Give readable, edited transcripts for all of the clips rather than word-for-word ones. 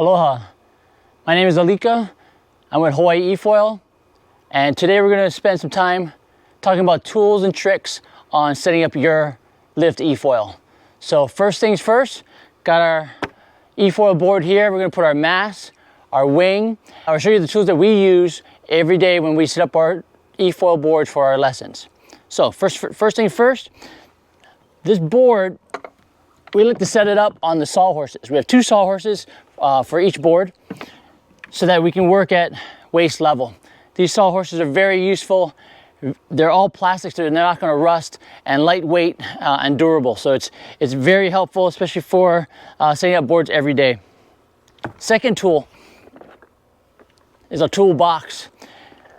Aloha, my name is Alika. I'm with Hawaii Efoil, and today we're going to spend some time talking about tools and tricks on setting up your lift efoil. So first things first, got our efoil board here. We're going to put our mast, our wing. I'll show you the tools that we use every day when we set up our efoil boards for our lessons. So first thing first, this board, we like to set it up on the sawhorses. We have 2 sawhorses for each board so that we can work at waist level. These sawhorses are very useful. They're all plastics, so they're not going to rust, and lightweight and durable. So it's very helpful, especially for setting up boards every day. Second tool is a toolbox.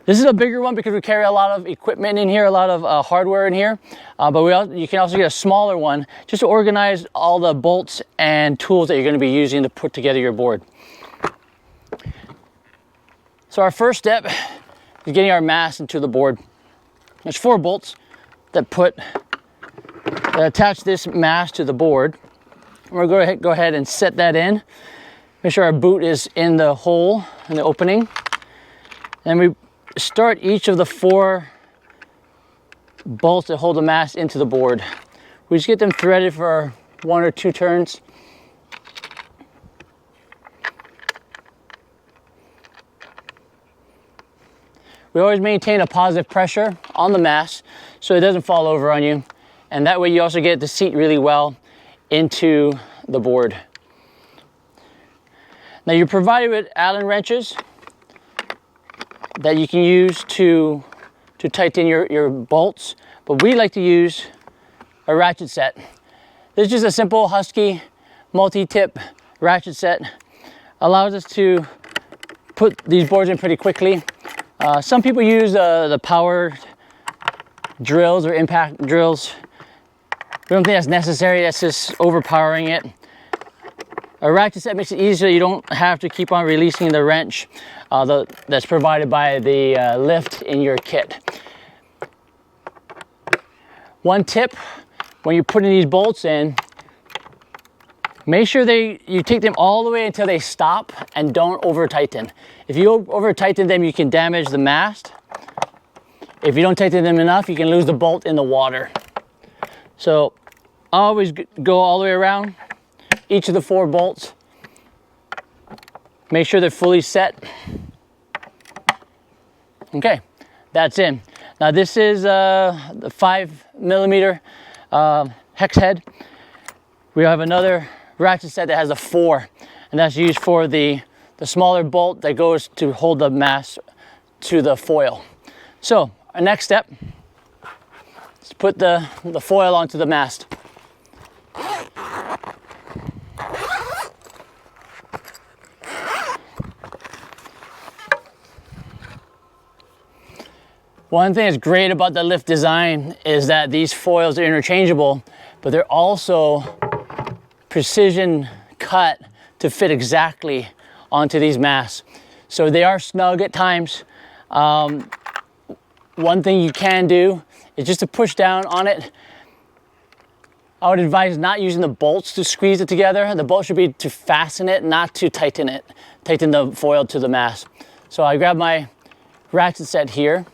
This is a bigger one because we carry a lot of equipment in here, a lot of hardware in here. But you can also get a smaller one just to organize all the bolts and tools that you're going to be using to put together your board. So our first step is getting our mast into the board. There's 4 bolts that attach this mast to the board. We're going to go ahead and set that in. Make sure our boot is in the hole, in the opening. And we start each of the 4 bolts that hold the mast into the board. We just get them threaded for 1 or 2 turns. We always maintain a positive pressure on the mast so it doesn't fall over on you. And that way you also get the seat really well into the board. Now you're provided with Allen wrenches that you can use to tighten your bolts, but we like to use a ratchet set. This is just a simple Husky multi-tip ratchet set. Allows us to put these boards in pretty quickly. Some people use the power drills or impact drills. We don't think that's necessary. That's just overpowering it. A ratchet set makes it easier. You don't have to keep on releasing the wrench that's provided by the lift in your kit. One tip, when you're putting these bolts in, make sure you take them all the way until they stop and don't over tighten. If you over tighten them, you can damage the mast. If you don't tighten them enough, you can lose the bolt in the water. So always go all the way around each of the 4 bolts. Make sure they're fully set. Okay, that's in. Now this is the 5mm hex head. We have another ratchet set that has a 4, and that's used for the smaller bolt that goes to hold the mast to the foil. So our next step is to put the foil onto the mast. One thing that's great about the lift design is that these foils are interchangeable, but they're also precision cut to fit exactly onto these masts. So they are snug at times. One thing you can do is just to push down on it. I would advise not using the bolts to squeeze it together. The bolt should be to fasten it, not to tighten it. Tighten the foil to the mast. So I grab my ratchet set here.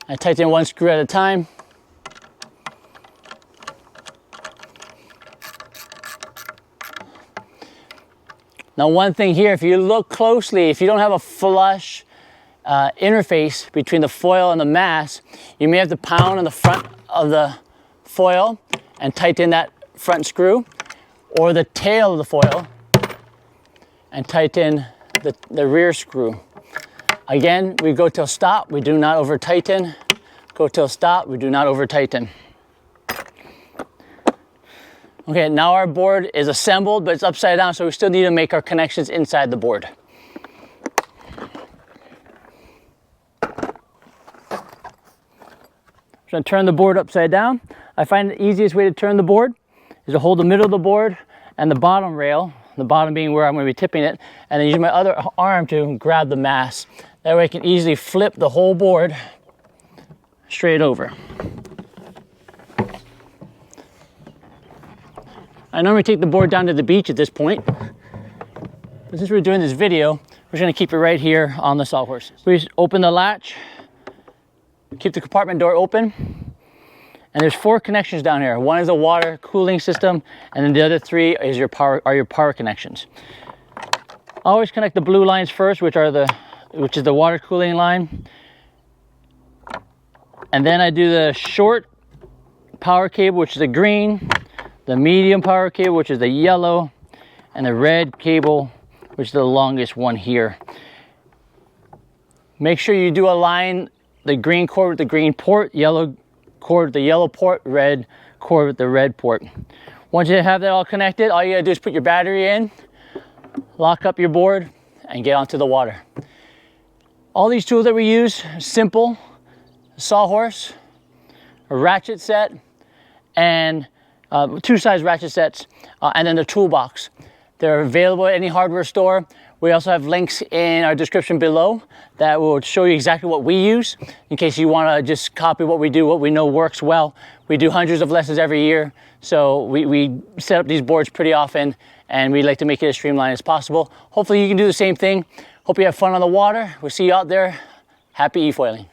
I tighten 1 screw at a time. Now one thing here, if you look closely, if you don't have a flush interface between the foil and the mast, you may have to pound on the front of the foil and tighten that front screw, or the tail of the foil and tighten the rear screw. Again, we go till stop, we do not over tighten. Go till stop, we do not over tighten. Okay, now our board is assembled, but it's upside down, so we still need to make our connections inside the board. I'm going to turn the board upside down. I find the easiest way to turn the board is to hold the middle of the board and the bottom rail, the bottom being where I'm going to be tipping it, and then use my other arm to grab the mast. That way I can easily flip the whole board straight over. I normally take the board down to the beach at this point. But since we're doing this video, we're just gonna keep it right here on the sawhorses. We just open the latch, keep the compartment door open, and there's 4 connections down here. One is the water cooling system, and then the other 3 is your power connections. Always connect the blue lines first, which is the water cooling line. And then I do the short power cable, which is the green, the medium power cable, which is the yellow, and the red cable, which is the longest one here. Make sure you do align the green cord with the green port, yellow cord with the yellow port, red cord with the red port. Once you have that all connected, all you gotta do is put your battery in, lock up your board, and get onto the water. All these tools that we use, simple, sawhorse, a ratchet set, and 2 size ratchet sets, and then the toolbox. They're available at any hardware store. We also have links in our description below that will show you exactly what we use in case you want to just copy what we do, what we know works well. We do hundreds of lessons every year, so we set up these boards pretty often, and we like to make it as streamlined as possible. Hopefully you can do the same thing. Hope you have fun on the water. We'll see you out there. Happy e-foiling.